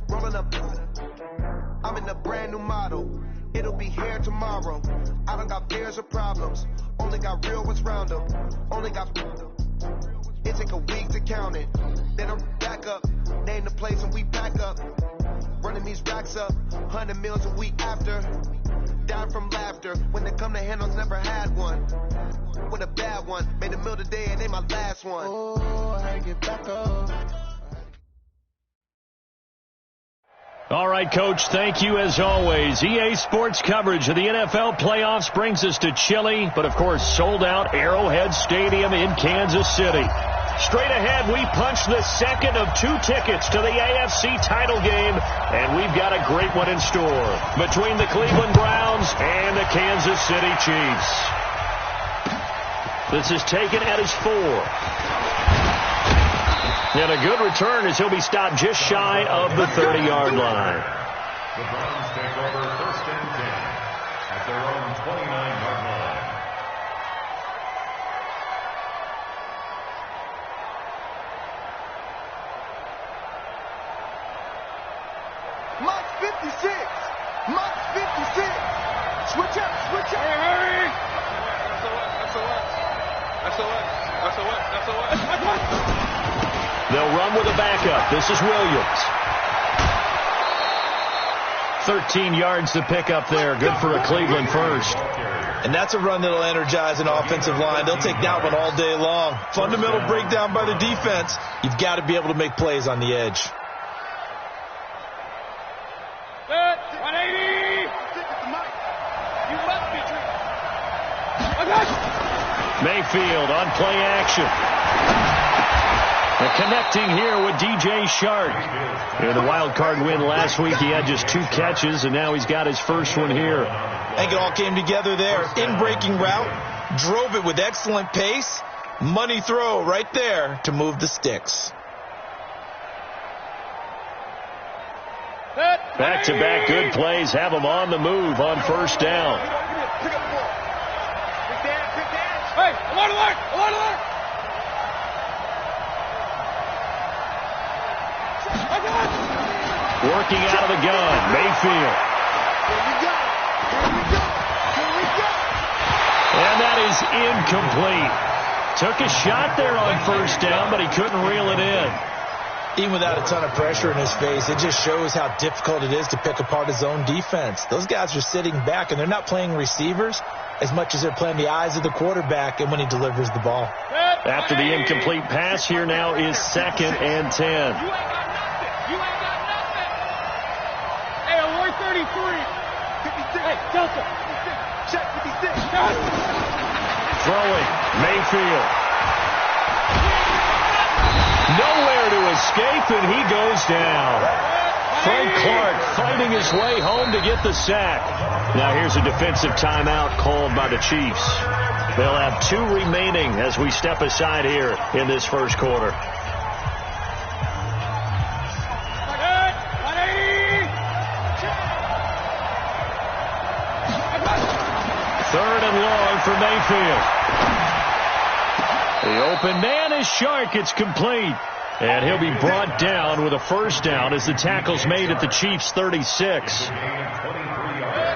Rolling up, I'm in a brand new model. It'll be here tomorrow. I don't got fears or problems. Only got real ones round them. Only got. It take a week to count it. Then I'm back up. Name the place and we pack up. Running these racks up. 100 meals a week after. Down from laughter. When they come to handles, never had one. With a bad one. Made a meal today and ain't my last one. Oh, I had to get back up. All right, Coach, thank you as always. EA Sports coverage of the NFL playoffs brings us to chilly, but of course sold out Arrowhead Stadium in Kansas City. Straight ahead, we punch the second of 2 tickets to the AFC title game, and we've got a great one in store between the Cleveland Browns and the Kansas City Chiefs. This is taken at his 4. And a good return as he'll be stopped just shy of the 30-yard line. The Browns take over 1st and 10 at their own 29-yard line. Mike 56. Mike 56. Switch up. Switch up. Hurry. SOS. They'll run with a backup. This is Williams. 13 yards to pick up there. Good for a Cleveland first. And that's a run that'll energize an offensive line. They'll take that one all day long. Fundamental breakdown by the defense. You've got to be able to make plays on the edge. Set. 180. You must be Mayfield on play action. And connecting here with DJ Shark. In the wild card win last week, he had just 2 catches, and now he's got his first one here. I think it all came together there. In-breaking route, drove it with excellent pace. Money throw right there to move the sticks. Back-to-back good plays have him on the move on first down. Hey, alert! Working out of the gun, Mayfield. And that is incomplete. Took a shot there on first down, but he couldn't reel it in. Even without a ton of pressure in his face, it just shows how difficult it is to pick apart his own defense. Those guys are sitting back, and they're not playing receivers as much as they're playing the eyes of the quarterback and when he delivers the ball. After the incomplete pass, here now is 2nd and 10. You ain't got nothing. Hey, alert 33. 56. Hey, Delta. 56. Check 56. Throwing. Mayfield. Nowhere to escape, and he goes down. Frank Clark fighting his way home to get the sack. Now here's a defensive timeout called by the Chiefs. They'll have 2 remaining as we step aside here in this first quarter. Third and long for Mayfield. The open man is Shark. It's complete. And he'll be brought down with a first down as the tackle's made at the Chiefs' 36.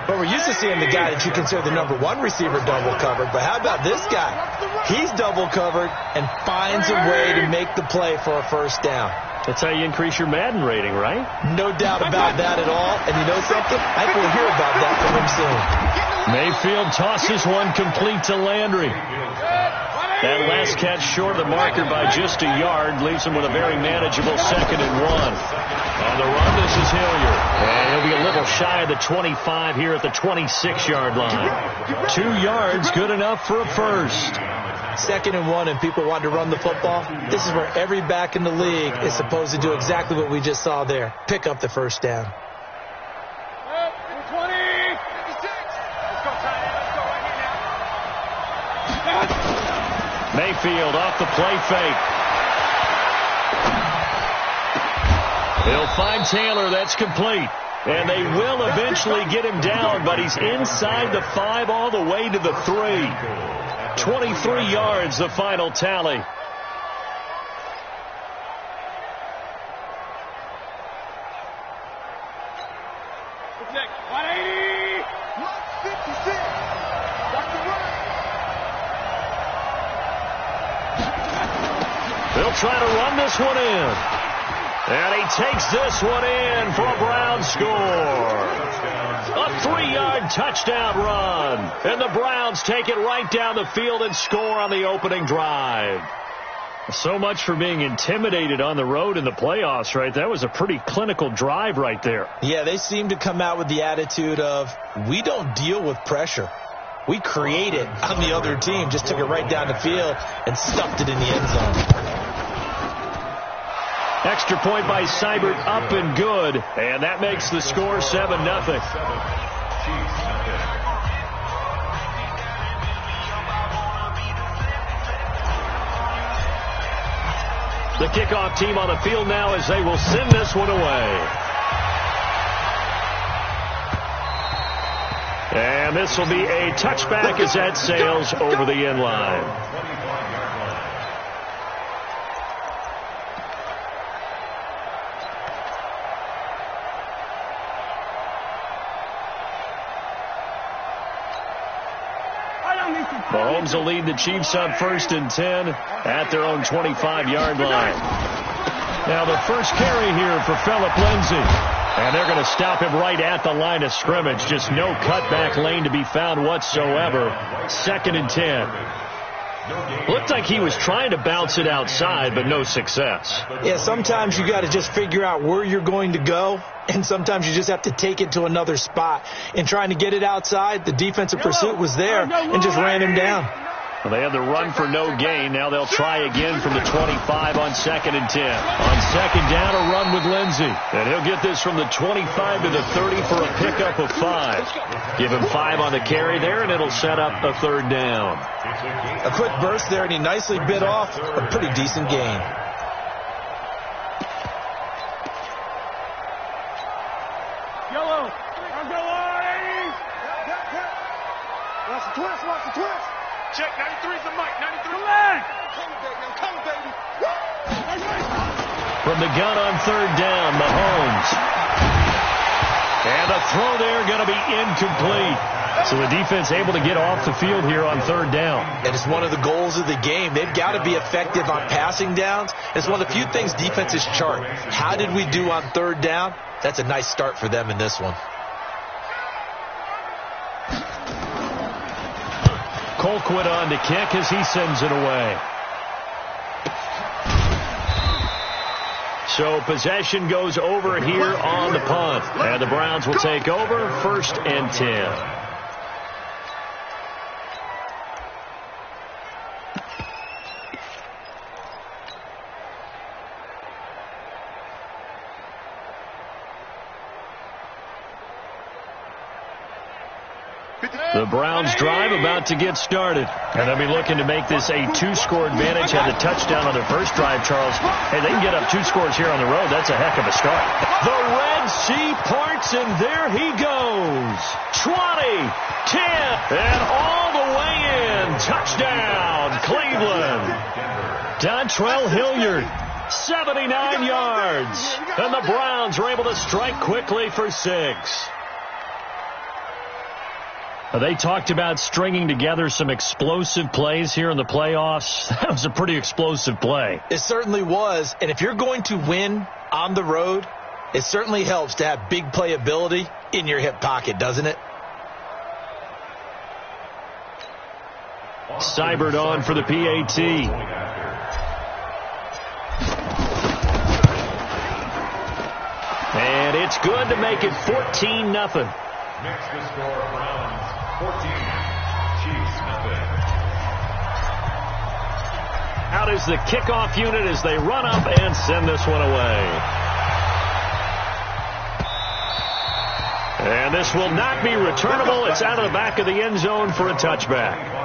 But we're used to seeing the guy that you consider the #1 receiver double covered. But how about this guy? He's double covered and finds a way to make the play for a first down. That's how you increase your Madden rating, right? No doubt about that at all. And you know something? I think we'll hear about that from him soon. Mayfield tosses one complete to Landry. That last catch short of the marker by just a yard leaves him with a very manageable 2nd and 1. On the run, this is Hilliard. And he'll be a little shy of the 25 here at the 26-yard line. 2 yards, good enough for a first. 2nd and 1 and people want to run the football, this is where every back in the league is supposed to do exactly what we just saw there. Pick up the first down. 20, 56. Let's go, tight end. Let's go right here now. Mayfield off the play fake. He'll find Taylor. That's complete. And they will eventually get him down, but he's inside the 5 all the way to the 3. 23 yards, the final tally. Next, 180. 156. They'll try to run this one in. And he takes this one in for a Browns score. A 3-yard touchdown run. And the Browns take it right down the field and score on the opening drive. So much for being intimidated on the road in the playoffs, right? That was a pretty clinical drive right there. Yeah, they seem to come out with the attitude of, we don't deal with pressure. We create it on the other team. Just took it right down the field and stuffed it in the end zone. Extra point by Seibert, up and good. And that makes the score 7-0. The kickoff team on the field now as they will send this one away. And this will be a touchback as that sails over the end line. Mahomes will lead the Chiefs on 1st and 10 at their own 25-yard line. Now the first carry here for Phillip Lindsay. And they're going to stop him right at the line of scrimmage. Just no cutback lane to be found whatsoever. 2nd and 10. Looked like he was trying to bounce it outside, but no success. Yeah, sometimes you got to just figure out where you're going to go, and sometimes you just have to take it to another spot. In trying to get it outside, the defensive pursuit was there and just ran him down. Well, they had the run for no gain. Now they'll try again from the 25 on 2nd and 10. On 2nd down, a run with Lindsay. And he'll get this from the 25 to the 30 for a pickup of 5. Give him 5 on the carry there, and it'll set up a 3rd down. A quick burst there, and he nicely bit off a pretty decent gain. Yellow. I'm going. Watch the twist. Watch the twist. Check. 93's the mic. 93. I'm coming, baby. From the gun on 3rd down, Mahomes. And the throw there going to be incomplete. So the defense able to get off the field here on 3rd down. And it's one of the goals of the game. They've got to be effective on passing downs. It's one of the few things defenses chart. How did we do on 3rd down? That's a nice start for them in this one. Colquitt on to kick as he sends it away. So possession goes over here on the punt. And the Browns will take over 1st and 10. The Browns drive about to get started. And they'll be looking to make this a 2-score advantage. Had the touchdown on their first drive, Charles. Hey, they can get up 2 scores here on the road. That's a heck of a start. The Red Sea parts, and there he goes. 20, 10, and all the way in. Touchdown, Cleveland. Dontrell Hilliard, 79 yards. And the Browns are able to strike quickly for 6. They talked about stringing together some explosive plays here in the playoffs. That was a pretty explosive play. It certainly was. And if you're going to win on the road, it certainly helps to have big playability in your hip pocket, doesn't it? Seibert on for the PAT. And it's good to make it 14-0. Makes the score Browns 14, Chiefs nothing. out is the kickoff unit as they run up and send this one away. And this will not be returnable. It's out of the back of the end zone for a touchback.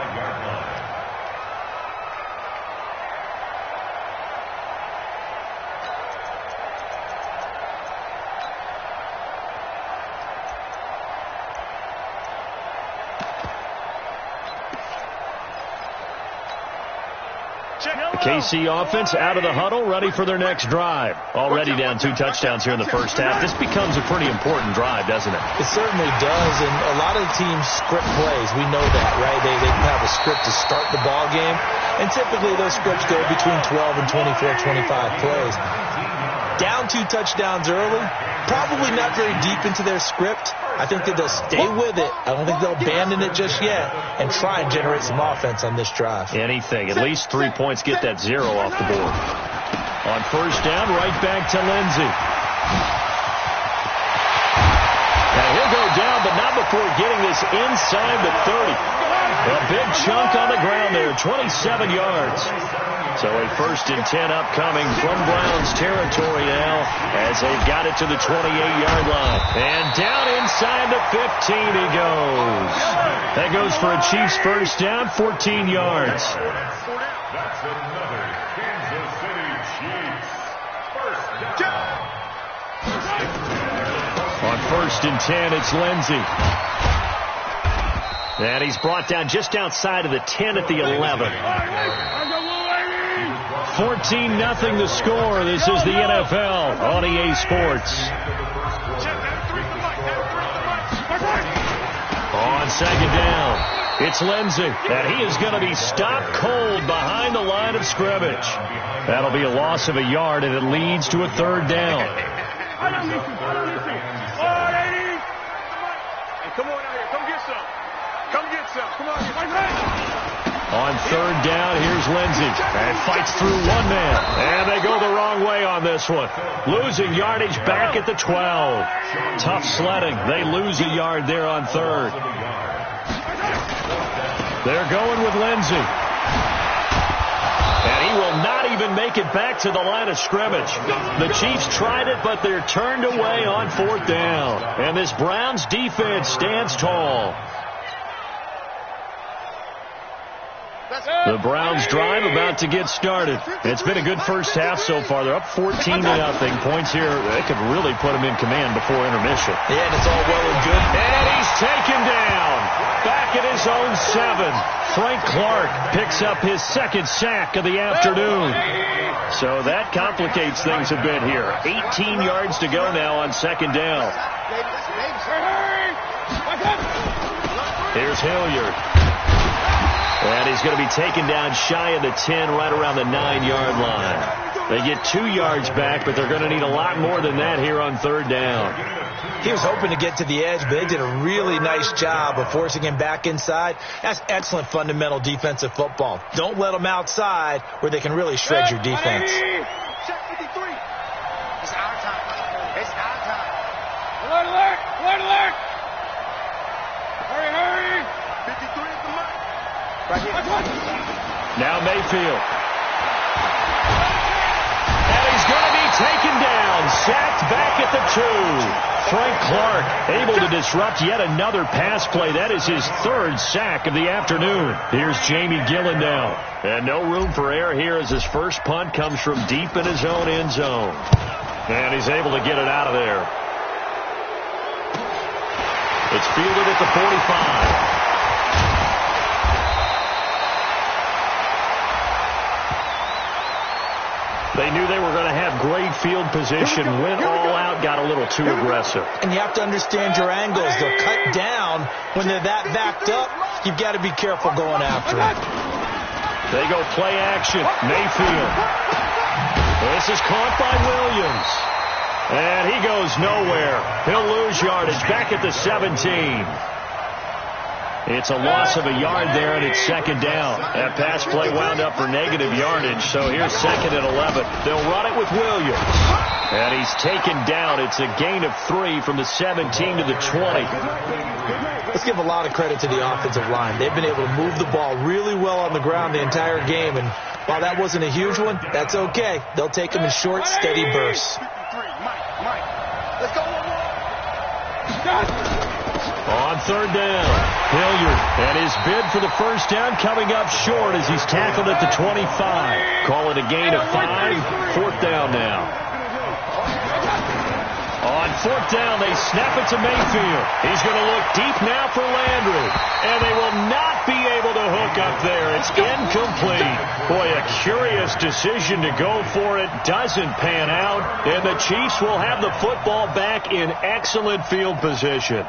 The KC offense out of the huddle, ready for their next drive. Already down 2 touchdowns here in the first half. This becomes a pretty important drive, doesn't it? It certainly does, and a lot of the teams script plays. We know that, right? They have a script to start the ball game, and typically those scripts go between 12 and 24, 25 plays. Down 2 touchdowns early, probably not very deep into their script. I think that they'll stay with it. I don't think they'll abandon it just yet and try and generate some offense on this drive. Anything. At least 3 points. Get that 0 off the board. On first down, right back to Lindsey. Now he'll go down, but not before getting this inside the 30. A big chunk on the ground there, 27 yards. So a 1st and 10 upcoming from Browns territory now as they've got it to the 28-yard line. And down inside the 15 he goes. That goes for a Chiefs first down, 14 yards. That's another Kansas City Chiefs first down. On 1st and 10, it's Lindsey. And he's brought down just outside of the 10 at the 11. 14-0 the score. This is the NFL on EA Sports. On second down, it's Lindsey. And he is going to be stopped cold behind the line of scrimmage. That'll be a loss of a yard, and it leads to a 3rd down. Come on out here. Come get some. Come get some. Come on. On 3rd down, here's Lindsey. And fights through one man. And they go the wrong way on this one. Losing yardage back at the 12. Tough sledding. They lose a yard there on 3rd. They're going with Lindsey. And he will not even make it back to the line of scrimmage. The Chiefs tried it, but they're turned away on 4th down. And this Browns defense stands tall. The Browns drive about to get started. It's been a good first half so far. They're up 14-0. Points here, they could really put them in command before intermission. Yeah, and it's all well and good. And he's taken down. Back at his own 7. Frank Clark picks up his 2nd sack of the afternoon. So that complicates things a bit here. 18 yards to go now on 2nd down. Here's Hilliard. And he's going to be taken down shy of the 10, right around the 9-yard line. They get 2 yards back, but they're going to need a lot more than that here on 3rd down. He was hoping to get to the edge, but they did a really nice job of forcing him back inside. That's excellent fundamental defensive football. Don't let them outside where they can really shred your defense. Check 53. It's our time. It's our time. Alert, alert, alert, alert. Hurry, hurry. 53 is the mark. Right here. Now Mayfield. And he's going to be taken down. Sacked back at the 2. Frank Clark able to disrupt yet another pass play. That is his 3rd sack of the afternoon. Here's Jamie Gillen now. And no room for error here as his first punt comes from deep in his own end zone. And he's able to get it out of there. It's fielded at the 45. They knew they were going to have great field position, went all out, got a little too aggressive. And you have to understand your angles. They'll cut down when they're that backed up. You've got to be careful going after them. They go play action. Mayfield. This is caught by Williams. And he goes nowhere. He'll lose yardage back at the 17. It's a loss of a yard there, and it's 2nd down. That pass play wound up for negative yardage, so here's 2nd and 11. They'll run it with Williams. And he's taken down. It's a gain of 3 from the 17 to the 20. Let's give a lot of credit to the offensive line. They've been able to move the ball really well on the ground the entire game, and While that wasn't a huge one, that's okay. They'll take them in short, steady bursts. Mike, let's go. On third down, Hilliard, and his bid for the first down coming up short as he's tackled at the 25. Call it a gain of 5, fourth down now. On fourth down, they snap it to Mayfield. He's going to look deep now for Landry, and they will not be able to hook up there. It's incomplete. Boy, a curious decision to go for it. Doesn't pan out, and the Chiefs will have the football back in excellent field position.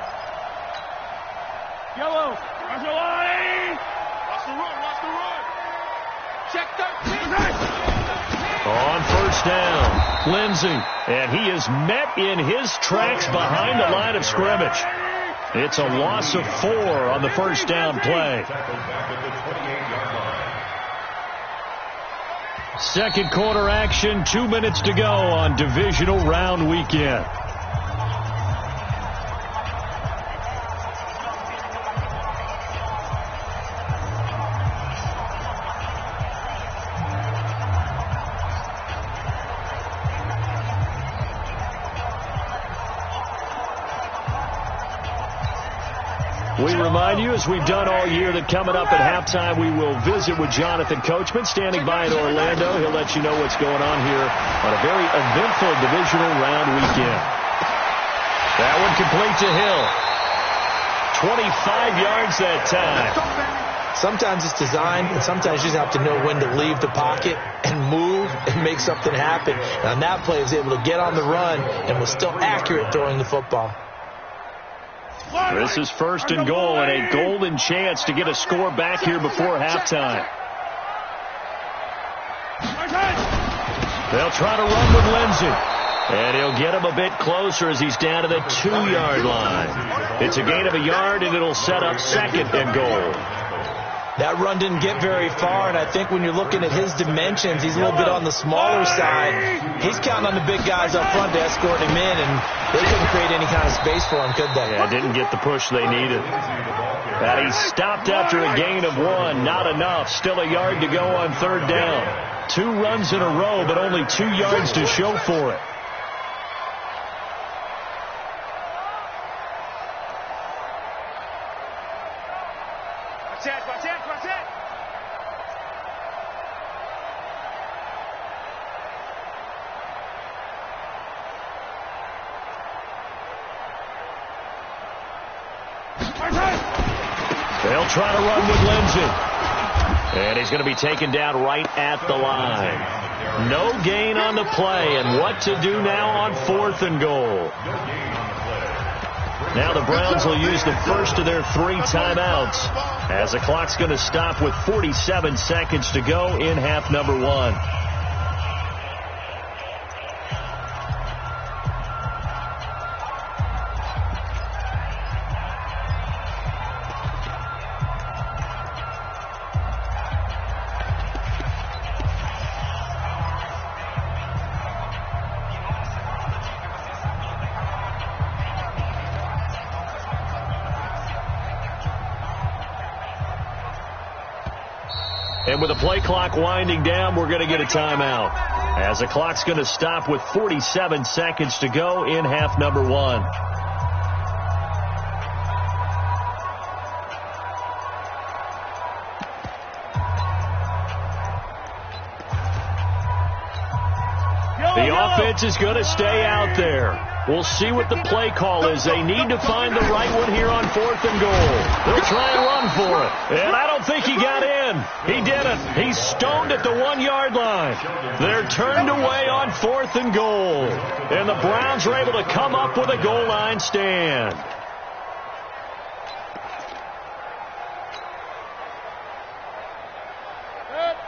Yellow, watch the line. Watch the run. Check 13. On first down, Lindsey, and he is met in his tracks behind the line of scrimmage. It's a loss of 4 on the first down play. Second quarter action, 2 minutes to go on divisional round weekend. We remind you, as we've done all year, that coming up at halftime, we will visit with Jonathan Coachman, standing by in Orlando. He'll let you know what's going on here on a very eventful divisional round weekend. That one complete to Hill. 25 yards that time. Sometimes it's designed, and sometimes you just have to know when to leave the pocket and move and make something happen. And on that play, he was able to get on the run and was still accurate throwing the football. This is first and goal, and a golden chance to get a score back here before halftime. They'll try to run with Lindsey, and he'll get him a bit closer as he's down to the 2-yard line. It's a gain of a yard, and it'll set up second and goal. That run didn't get very far, and I think when you're looking at his dimensions, he's a little bit on the smaller side. He's counting on the big guys up front to escort him in, and they couldn't create any kind of space for him, could they? Yeah, didn't get the push they needed. And he stopped after a gain of 1. Not enough. Still a yard to go on third down. 2 runs in a row, but only 2 yards to show for it. They'll try to run with Lindsey. And he's going to be taken down right at the line. No gain on the play, and what to do now on fourth and goal. Now the Browns will use the first of their 3 timeouts as the clock's going to stop with 47 seconds to go in half number 1. And with the play clock winding down, we're going to get a timeout, as the clock's going to stop with 47 seconds to go in half number 1. The offense is going to stay out there. We'll see what the play call is. They need to find the right one here on fourth and goal. They'll try and run for it. And I don't think he got in. He didn't. He's stoned at the 1-yard line. They're turned away on fourth and goal. And the Browns are able to come up with a goal line stand.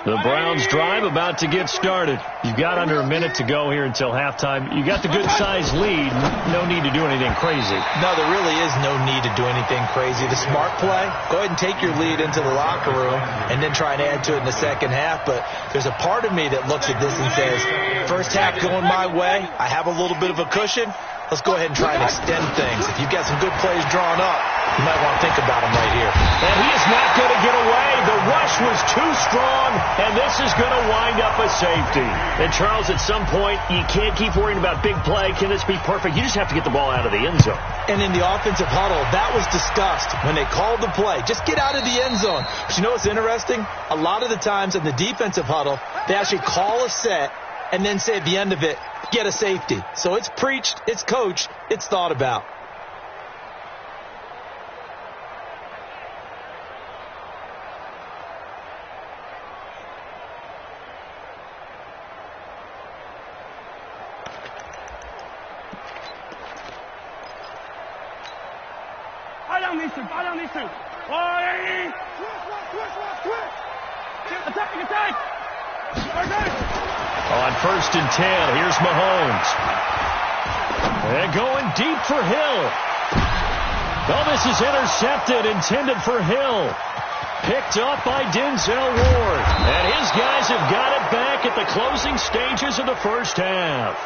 The Browns drive about to get started. You've got under a minute to go here until halftime. You got the good-sized lead. No need to do anything crazy. No, there really is no need to do anything crazy. The smart play, go ahead and take your lead into the locker room and then try and add to it in the second half. But there's a part of me that looks at this and says, first half going my way, I have a little bit of a cushion. Let's go ahead and try and extend things. If you've got some good plays drawn up, you might want to think about them right here. And he is not going to get away. The rush was too strong, and this is going to wind up a safety. And, Charles, at some point, you can't keep worrying about big play. Can this be perfect? You just have to get the ball out of the end zone. And in the offensive huddle, that was discussed when they called the play. Just get out of the end zone. But you know what's interesting? A lot of the times in the defensive huddle, they actually call a set and then say at the end of it, get a safety. So it's preached, it's coached, it's thought about. Fire on these two. Attack. On 1st and 10, here's Mahomes. And going deep for Hill. Oh, this is intercepted, intended for Hill. Picked up by Denzel Ward. And his guys have got it back at the closing stages of the first half.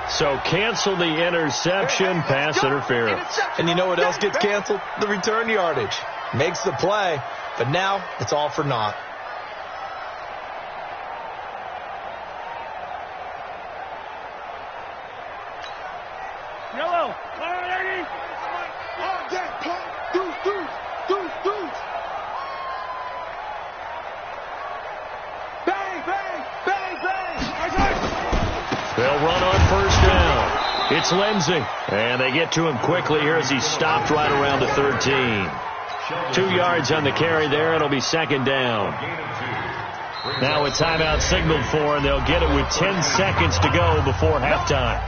So cancel the interception, pass interference. And you know what else gets canceled? The return yardage. Makes the play, but now it's all for naught. Yellow. They'll run on 1st down. It's Lindsey. And they get to him quickly here as he stopped right around the 13. 2 yards on the carry there. It'll be 2nd down. Now a timeout signaled for, and they'll get it with 10 seconds to go before halftime.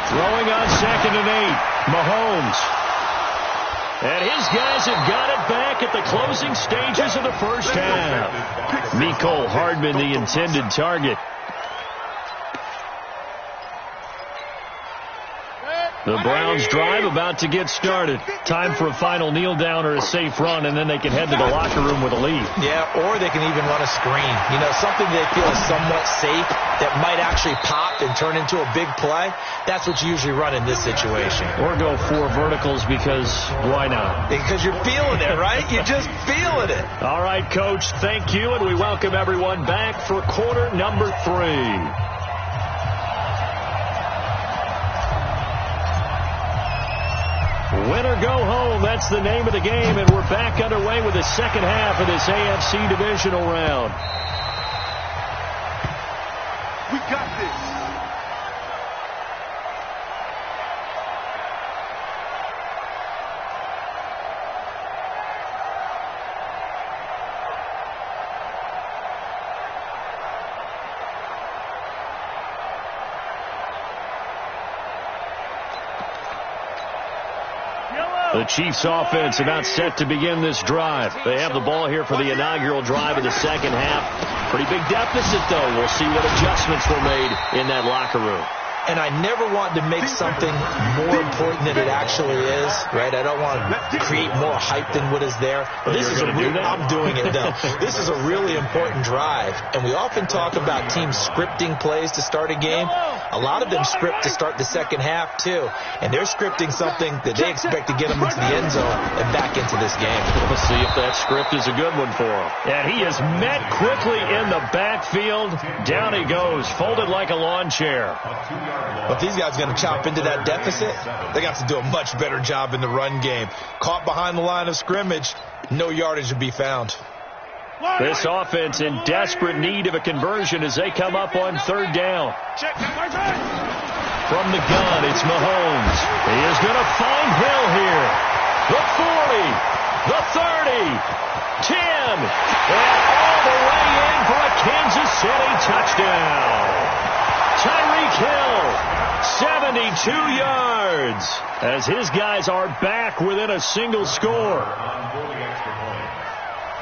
Throwing on 2nd and 8. Mahomes. And his guys have got it back at the closing stages of the first half. Mecole Hardman, the intended target. The Browns drive about to get started. Time for a final kneel down or a safe run, and then they can head to the locker room with a lead. Yeah, or they can even run a screen. You know, something they feel is somewhat safe that might actually pop and turn into a big play. That's what you usually run in this situation. Or go 4 verticals because why not? Because you're feeling it, right? You're just feeling it. All right, Coach, thank you, and we welcome everyone back for quarter number 3. Win or go home, that's the name of the game, and we're back underway with the second half of this AFC divisional round. We got this. The Chiefs offense about set to begin this drive. They have the ball here for the inaugural drive of the second half. Pretty big deficit, though. We'll see what adjustments were made in that locker room. And I never want to make something more important than it actually is, right? I don't want to create more hype than what is there. This is I'm doing it, though. This is a really important drive. And we often talk about teams scripting plays to start a game. A lot of them script to start the second half, too. And they're scripting something that they expect to get them into the end zone and back into this game. We'll see if that script is a good one for him. And he is met quickly in the backfield. Down he goes, folded like a lawn chair. But if these guys are going to chop into that deficit, they got to do a much better job in the run game. Caught behind the line of scrimmage, no yardage to be found. This offense in desperate need of a conversion as they come up on 3rd down. From the gun, it's Mahomes. He is going to find Hill here. The 40, the 30, 10, and all the way in for a Kansas City touchdown. Tyreek Hill, 72 yards, as his guys are back within a single score.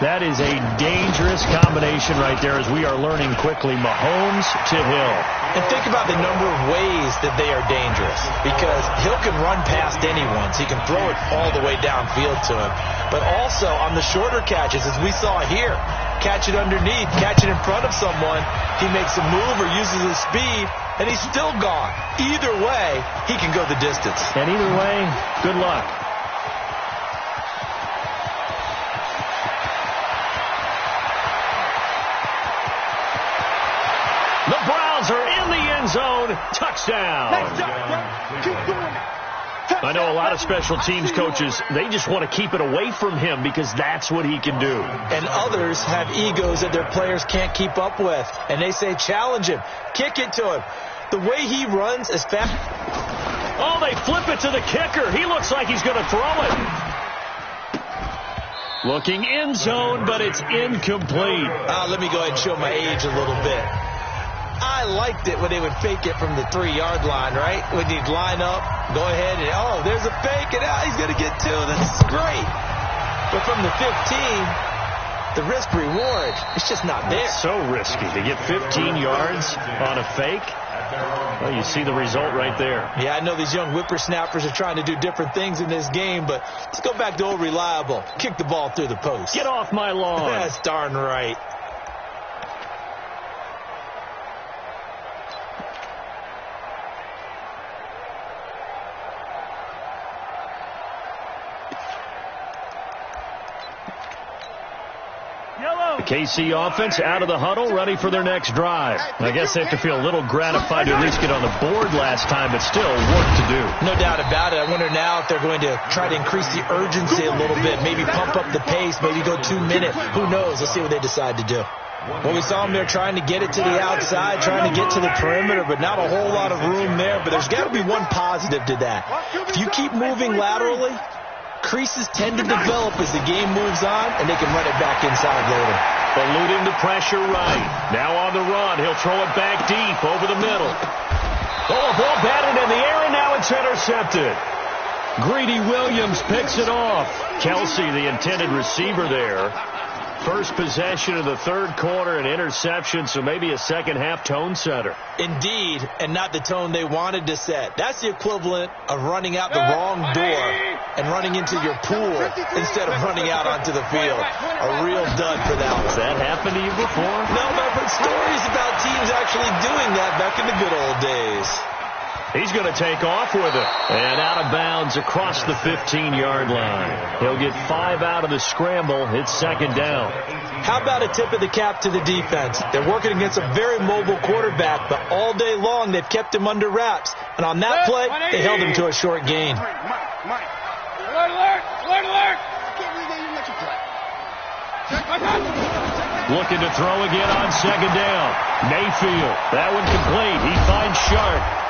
That is a dangerous combination right there, as we are learning quickly. Mahomes to Hill. And think about the number of ways that they are dangerous, because Hill can run past anyone, so he can throw it all the way downfield to him. But also on the shorter catches, as we saw here, catch it underneath, catch it in front of someone, he makes a move or uses his speed, and he's still gone. Either way, he can go the distance. And either way, good luck. The Browns are in the end zone. Touchdown. Nice job, bro. Keep doing it. I know a lot of special teams coaches, they just want to keep it away from him because that's what he can do. And others have egos that their players can't keep up with. And they say, challenge him. Kick it to him. The way he runs is fast. Oh, they flip it to the kicker. He looks like he's going to throw it. Looking end zone, but it's incomplete. Let me go ahead and show my age a little bit. I liked it when they would fake it from the 3-yard line, right? When you'd line up, go ahead and, oh, there's a fake, and he's going to get 2. This is great. But from the 15, the risk-reward, it's just not there. It's so risky to get 15 yards on a fake. Well, you see the result right there. Yeah, I know these young whippersnappers are trying to do different things in this game, but let's go back to old reliable. Kick the ball through the post. Get off my lawn. That's darn right. KC offense out of the huddle, ready for their next drive. I guess they have to feel a little gratified to at least get on the board last time, but still work to do. No doubt about it. I wonder now if they're going to try to increase the urgency a little bit, maybe pump up the pace, maybe go 2 minutes. Who knows? Let's see what they decide to do. Well, we saw them there trying to get it to the outside, trying to get to the perimeter, but not a whole lot of room there. But there's got to be one positive to that. If you keep moving laterally, creases tend to develop as the game moves on, and they can run it back inside later. Eluding the pressure right. Now on the run. He'll throw it back deep over the middle. Oh, a ball batted in the air, and now it's intercepted. Greedy Williams picks it off. Kelsey, the intended receiver there. First possession of the third quarter, an interception, so maybe a second-half tone setter. Indeed, and not the tone they wanted to set. That's the equivalent of running out the wrong door and running into your pool instead of running out onto the field. A real dud for that one. Has that happened to you before? No, but I've heard stories about teams actually doing that back in the good old days. He's going to take off with it. And out of bounds across the 15-yard line. He'll get 5 out of the scramble. It's second down. How about a tip of the cap to the defense? They're working against a very mobile quarterback, but all day long they've kept him under wraps. And on that play, they held him to a short gain. Mike. Alert, alert! Alert, alert! Looking to throw again on second down. Mayfield. That one complete. He finds Sharp.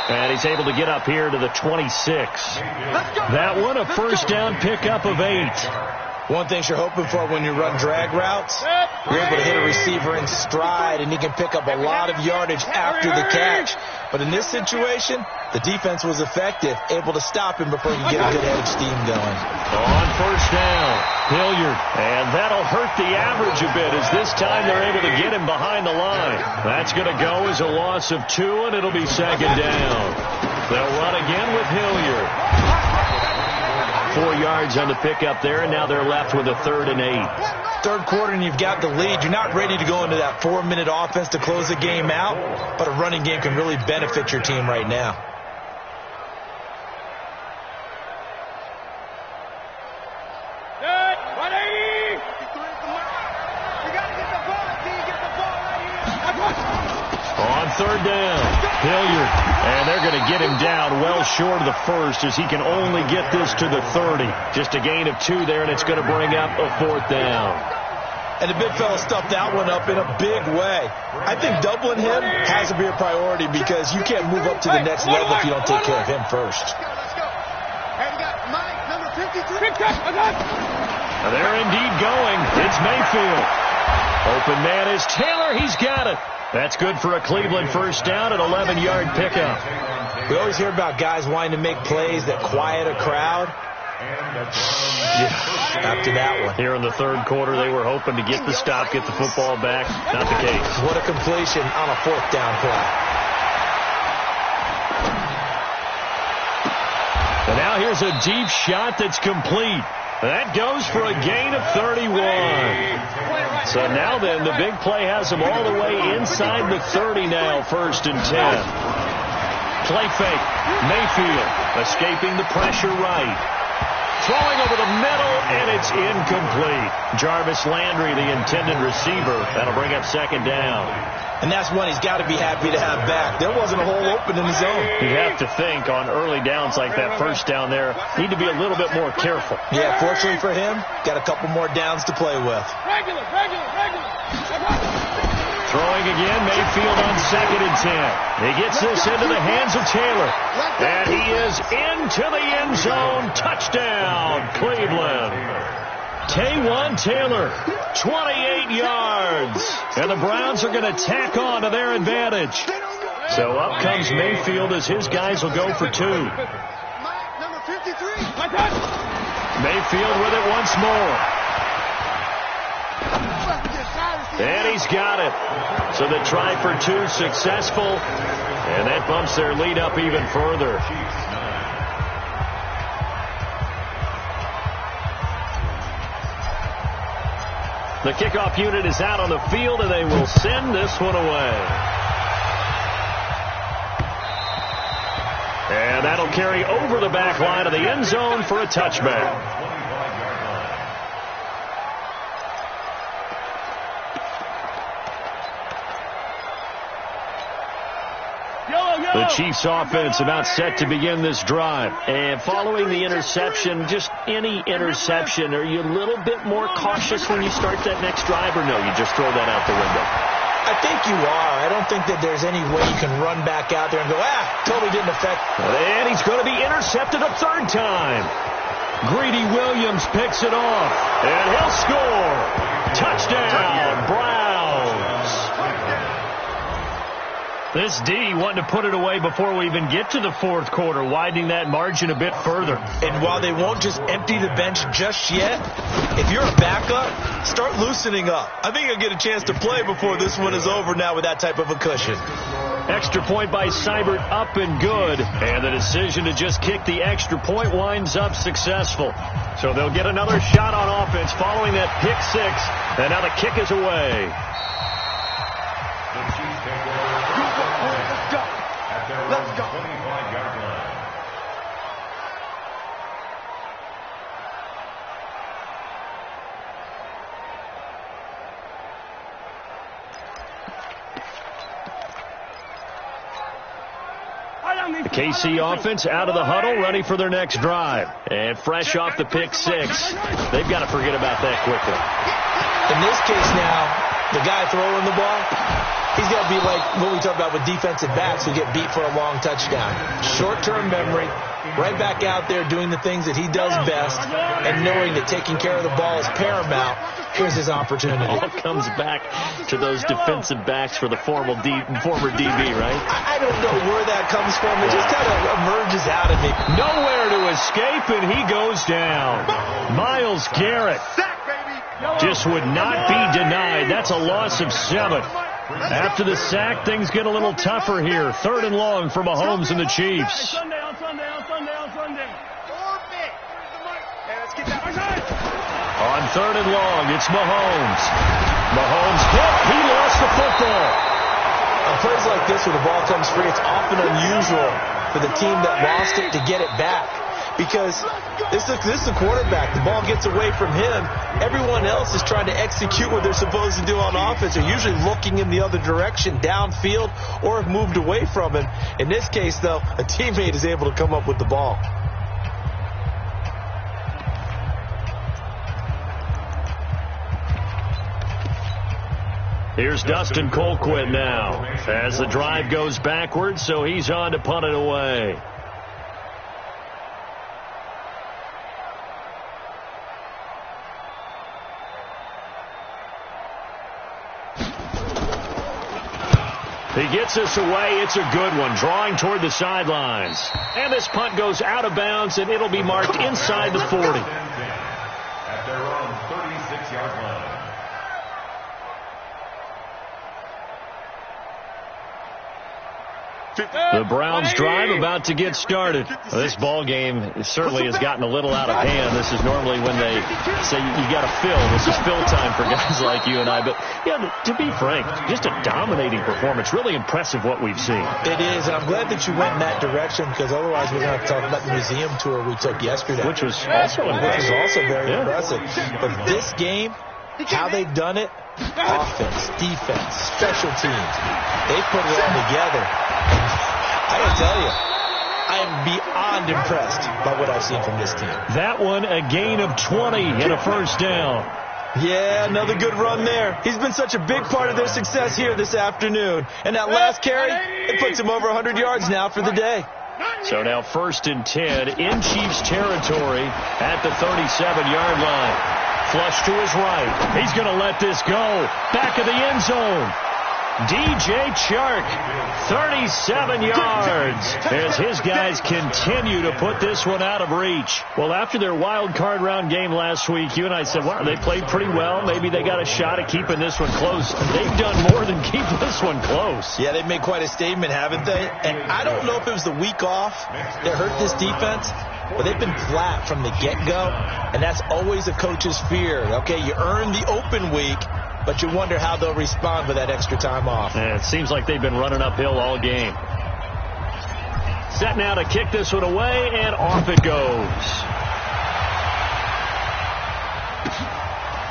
And he's able to get up here to the 26. That one, a first down pickup of 8. One thing you're hoping for when you run drag routes, you're able to hit a receiver in stride, and he can pick up a lot of yardage after the catch. But in this situation, the defense was effective, able to stop him before he could get a good head of steam going. On first down, Hilliard. And that'll hurt the average a bit, as this time they're able to get him behind the line. That's going to go as a loss of 2, and it'll be second down. They'll run again with Hilliard. 4 yards on the pickup there, and now they're left with a 3rd and 8. Third quarter, and you've got the lead. You're not ready to go into that 4-minute offense to close the game out, but a running game can really benefit your team right now. On third down, Hilliard, and they're going to get him down well short of the first, as he can only get this to the 30. Just a gain of 2 there, and it's going to bring up a 4th down. And the big fella stuffed that one up in a big way. I think doubling him has to be a priority, because you can't move up to the next level if you don't take care of him first. They're indeed going. It's Mayfield. Open man is Taylor. He's got it. That's good for a Cleveland first down, an 11-yard pickup. We always hear about guys wanting to make plays that quiet a crowd. After that one. Here in the third quarter, they were hoping to get the stop, get the football back. Not the case. What a completion on a fourth down play. And now here's a deep shot that's complete. That goes for a gain of 31. So now then, the big play has them all the way inside the 30 now, 1st and 10. Play fake. Mayfield escaping the pressure right. Throwing over the middle, and it's incomplete. Jarvis Landry, the intended receiver. That'll bring up 2nd down. And that's one he's got to be happy to have back. There wasn't a hole open in the zone. You have to think on early downs like that, 1st down there, need to be a little bit more careful. Yeah, fortunately for him, got a couple more downs to play with. Regular. Throwing again, Mayfield on 2nd and 10. He gets this into the hands of Taylor. And he is into the end zone. Touchdown, Cleveland. K1 Taylor, 28 yards. And the Browns are going to tack on to their advantage. So up comes Mayfield as his guys will go for 2. Number 53. Mayfield with it once more. And he's got it. So the try for 2 successful. And that bumps their lead up even further. The kickoff unit is out on the field, and they will send this one away. And that'll carry over the back line of the end zone for a touchback. The Chiefs offense about set to begin this drive. And following the interception, just any interception, are you a little bit more cautious when you start that next drive, or no, you just throw that out the window? I think you are. I don't think that there's any way you can run back out there and go, totally didn't affect. And he's going to be intercepted a 3rd time. Greedy Williams picks it off, and he'll score. Touchdown, Browns. This D wanting to put it away before we even get to the 4th quarter, widening that margin a bit further. And while they won't just empty the bench just yet, if you're a backup, start loosening up. I think you'll get a chance to play before this one is over now with that type of a cushion. Extra point by Seibert, up and good. And the decision to just kick the extra point winds up successful. So they'll get another shot on offense following that pick 6. And now the kick is away. Let's go. 25-yard line. The KC offense out of the huddle, ready for their next drive. And fresh off the pick 6, they've got to forget about that quickly. In this case now, the guy throwing the ball, he's got to be like what we talk about with defensive backs who get beat for a long touchdown. Short-term memory, right back out there doing the things that he does best, and knowing that taking care of the ball is paramount. Here's his opportunity. All comes back to those defensive backs for the former DB, right? I don't know where that comes from. It just kind of emerges out of me. Nowhere to escape, and he goes down. Myles Garrett just would not be denied. That's a loss of 7. After the sack, things get a little tougher here. 3rd and long for Mahomes and the Chiefs. Sunday. On 3rd and long, it's Mahomes. Mahomes hit. He lost the football. On plays like this where the ball comes free, it's often unusual for the team that lost it to get it back. Because this is the quarterback. The ball gets away from him. Everyone else is trying to execute what they're supposed to do on offense. They're usually looking in the other direction, downfield, or have moved away from him. In this case, though, a teammate is able to come up with the ball. Here's Dustin Colquitt now as the drive goes backwards, so he's on to punt it away. He gets us away. It's a good one, drawing toward the sidelines. And this punt goes out of bounds, and it'll be marked inside the 40. At their own 36-yard line. The Browns drive about to get started. This ball game certainly has gotten a little out of hand. This is normally when they say you got to fill. This is fill time for guys like you and I. But, yeah, to be frank, just a dominating performance. Really impressive what we've seen. It is, and I'm glad that you went in that direction because otherwise we're going to have to talk about the museum tour we took yesterday. Which was also impressive. Which was also very impressive. But this game, how they've done it, offense, defense, special teams, they put it all together. I gotta tell you, I am beyond impressed by what I've seen from this team. That one, a gain of 20 and a first down. Yeah, another good run there. He's been such a big part of their success here this afternoon. And that last carry, it puts him over 100 yards now for the day. So now 1st and 10 in Chiefs territory at the 37-yard line. Flush to his right. He's going to let this go. Back of the end zone. DJ Chark, 37 yards, as his guys continue to put this one out of reach. Well, after their wild card round game last week, you and I said, wow, they played pretty well. Maybe they got a shot at keeping this one close. They've done more than keep this one close. Yeah, they've made quite a statement, haven't they? And I don't know if it was the week off that hurt this defense, but they've been flat from the get-go, and that's always a coach's fear. Okay, you earn the open week, but you wonder how they'll respond with that extra time off. Yeah, it seems like they've been running uphill all game. Set now to kick this one away, and off it goes.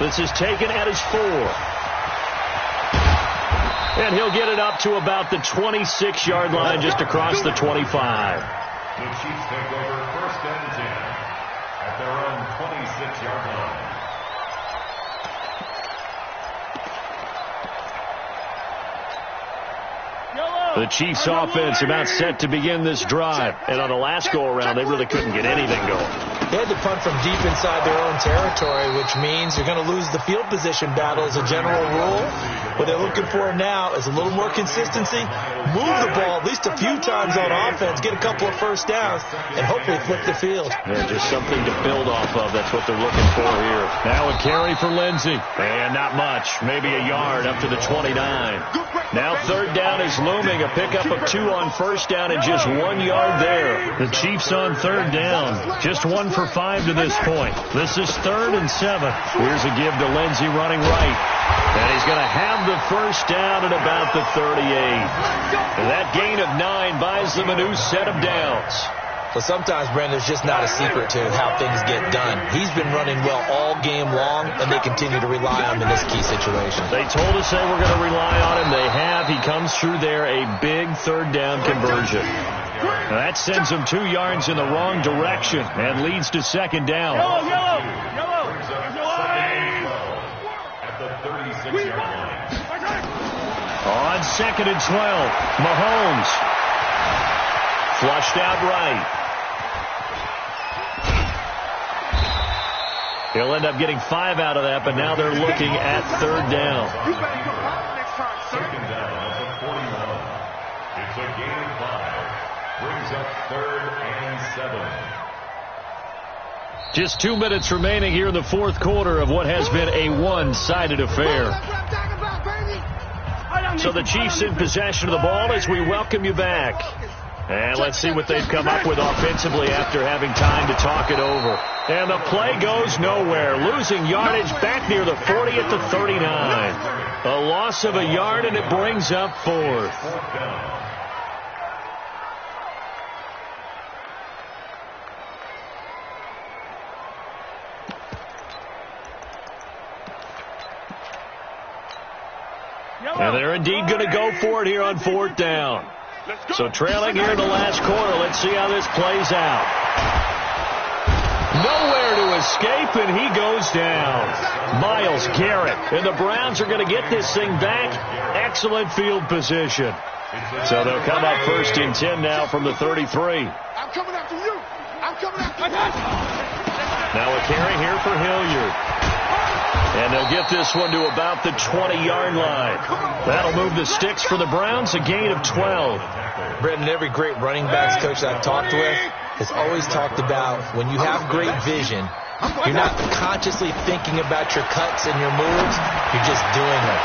This is taken at his 4. And he'll get it up to about the 26-yard line, just across the 25. The Chiefs take over 1st and 10 at their own 26-yard line. The Chiefs offense about set to begin this drive. And on the last go-around, they really couldn't get anything going. They had to punt from deep inside their own territory, which means you're going to lose the field position battle as a general rule. What they're looking for now is a little more consistency, move the ball at least a few times on offense, get a couple of first downs, and hopefully flip the field. Yeah, just something to build off of. That's what they're looking for here. Now a carry for Lindsey. And not much. Maybe a yard up to the 29. Now 3rd down is looming. A pickup of 2 on 1st down and just 1 yard there. The Chiefs on 3rd down. Just 1 for 5 to this point. This is 3rd and 7. Here's a give to Lindsey running right. And he's going to have the first down at about the 38. And that gain of 9 buys them a new set of downs. Well, sometimes, Brandon, there's just not a secret to how things get done. He's been running well all game long, and they continue to rely on him in this key situation. They told us they were going to rely on him. They have. He comes through there, a big 3rd down conversion. Now that sends him 2 yards in the wrong direction and leads to 2nd down. Yellow. At the 36-yard line. On 2nd and 12, Mahomes. Flushed out right. He'll end up getting 5 out of that, but now they're looking at 3rd down. 2nd down at the 41. It's a gain of 5. Brings up 3rd and 7. Just 2 minutes remaining here in the 4th quarter of what has been a one-sided affair. So the Chiefs in possession of the ball as we welcome you back. And let's see what they've come up with offensively after having time to talk it over. And the play goes nowhere. Losing yardage back near the 40 at the 39. A loss of a yard, and it brings up 4th. And they're indeed going to go for it here on 4th down. So trailing here in the last quarter. Let's see how this plays out. Nowhere to escape, and he goes down. Myles Garrett. And the Browns are going to get this thing back. Excellent field position. So they'll come up 1st and 10 now from the 33. I'm coming after you. I'm coming after you. Now a carry here for Hilliard. And they'll get this one to about the 20-yard line. That'll move the sticks for the Browns, a gain of 12. Brendan, every great running backs coach I've talked with has always talked about when you have great vision, you're not consciously thinking about your cuts and your moves. You're just doing them.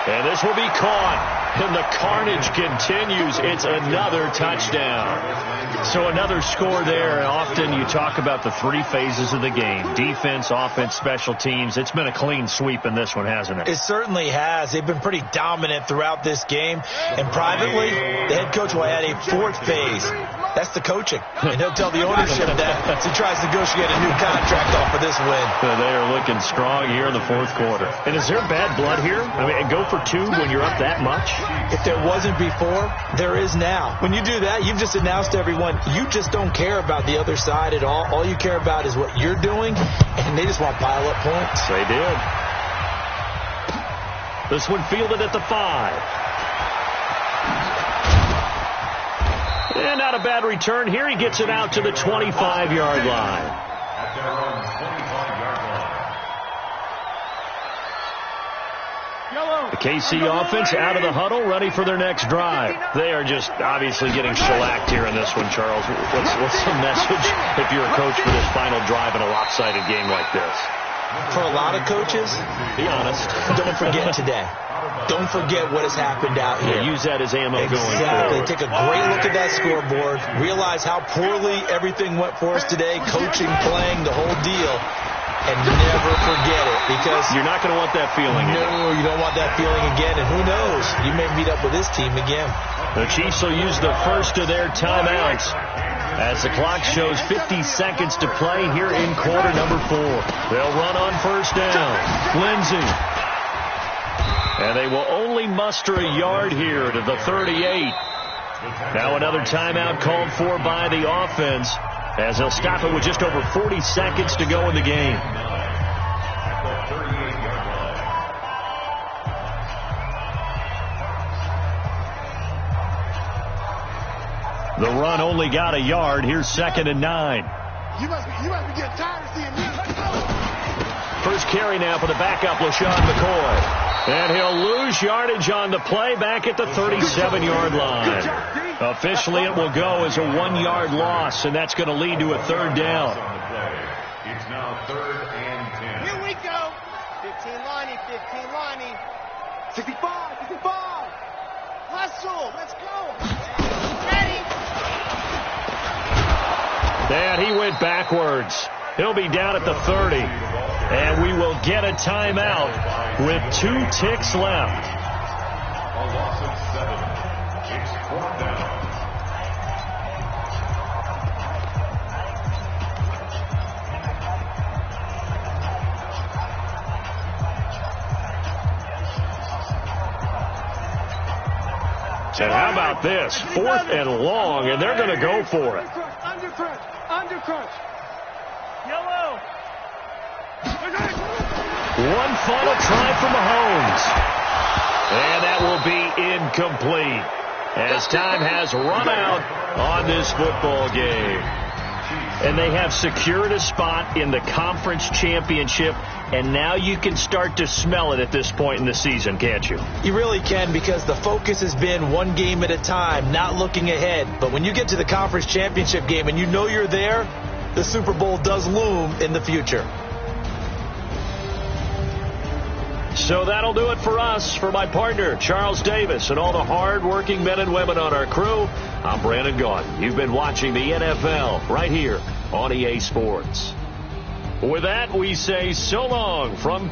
And this will be caught. And the carnage continues. It's another touchdown. So another score there. And often you talk about the three phases of the game. Defense, offense, special teams. It's been a clean sweep in this one, hasn't it? It certainly has. They've been pretty dominant throughout this game. And privately, the head coach will add a fourth phase. That's the coaching. And he'll tell the ownership that as he tries to negotiate a new contract off for this win. They are looking strong here in the fourth quarter. And is there bad blood here? I mean, go for two when you're up that much? If there wasn't before, there is now. When you do that, you've just announced to everyone, you just don't care about the other side at all. All you care about is what you're doing, and they just want pile-up points. They did. This one fielded at the 5. And not a bad return here. He gets it out to the 25-yard line. At their own 25-yard line. The KC offense out of the huddle, ready for their next drive. They are just obviously getting shellacked here in this one, Charles. What's the message if you're a coach for this final drive in a lopsided game like this? For a lot of coaches, be honest, don't forget today. Don't forget what has happened out here. Use that as ammo going forward. forward. Take a great look at that scoreboard. Realize how poorly everything went for us today. Coaching, playing, the whole deal. And never forget it, because you're not going to want that feeling. No, you don't want that feeling again. And who knows? You may meet up with this team again. The Chiefs will use the first of their timeouts as the clock shows 50 seconds to play here in quarter number 4. They'll run on first down. Lindsey. And they will only muster a yard here to the 38. Now another timeout called for by the offense, as they'll stop it with just over 40 seconds to go in the game. The run only got a yard. Here's 2nd and 9. You must be getting tired of seeing me. First carry now for the backup, LaShawn McCoy. And he'll lose yardage on the play back at the 37-yard line. Officially, it will go as a 1-yard loss, and that's going to lead to a third down. It's now 3rd and 10. Here we go. 15 lining, 15 lining. 65, 65. Hustle, let's go. Ready. And he went backwards. He'll be down at the 30. And we will get a timeout with 2 ticks left. A loss of 7. It's 4th down. And how about this? 4th and long, and they're going to go for it. Undercrunch, undercrunch. Yellow. One final try for Mahomes. And that will be incomplete, as time has run out on this football game. And they have secured a spot in the conference championship, and now you can start to smell it at this point in the season, can't you? You really can, because the focus has been one game at a time, not looking ahead. But when you get to the conference championship game and you know you're there, the Super Bowl does loom in the future. So that'll do it for us. For my partner, Charles Davis, and all the hard-working men and women on our crew, I'm Brandon Gaudin. You've been watching the NFL right here on EA Sports. With that, we say so long from